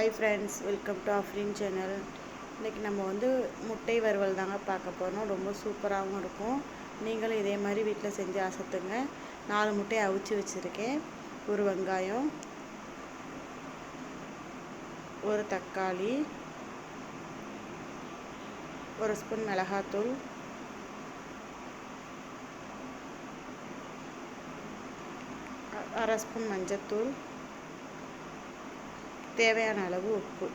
Hi friends, welcome to Afrin channel. இன்னைக்கு நம்ம வந்து முட்டை வறுவல் தாங்க பார்க்க போறோம். ரொம்ப சூப்பராகவும் இருக்கும். நீங்களும் இதே மாதிரி வீட்டில் செஞ்சு அசத்துங்க. 4 முட்டையை அவிச்சு வச்சுருக்கேன். ஒரு வெங்காயம், ஒரு தக்காளி, ஒரு ஸ்பூன் மிளகாத்தூள், அரை ஸ்பூன் மஞ்சத்தூள், தேவையான அளவு உப்பு.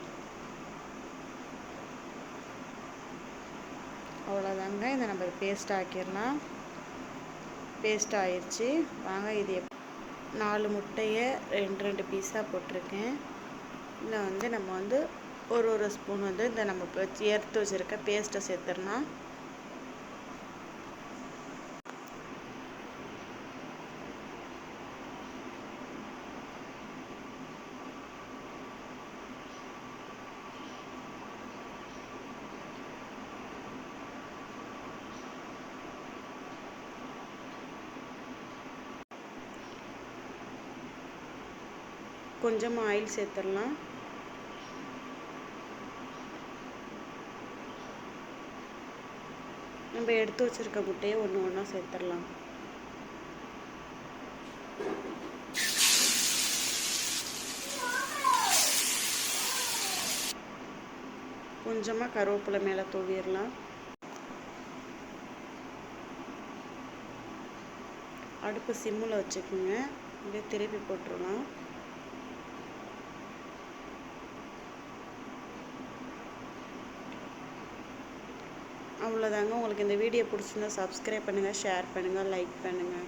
அவ்வளோதாங்க. இதை நம்ம பேஸ்ட் ஆக்கிடலாம். பேஸ்ட் ஆயிடுச்சு. வாங்க இது 4 முட்டையை ரெண்டு பீஸாக போட்டிருக்கேன். இதில் வந்து நம்ம வந்து ஒரு ஸ்பூன் வந்து இந்த நம்ம எடுத்து வச்சுருக்க பேஸ்ட்டை சேர்த்துடலாம். கொஞ்சமாக ஆயில் சேர்த்துடலாம். நம்ம எடுத்து வச்சுருக்க முட்டையை ஒன்றா சேர்த்துடலாம். கொஞ்சமாக கருவேப்பிலை மேலே தூவிடலாம். அடுப்பு சிம்மில் வச்சுக்கோங்க. அப்படியே திருப்பி போட்டுடலாம். அவ்வளோதாங்க. உங்களுக்கு இந்த வீடியோ பிடிச்சிருந்தா சப்ஸ்கிரைப் பண்ணுங்கள், ஷேர் பண்ணுங்கள், லைக் பண்ணுங்கள்.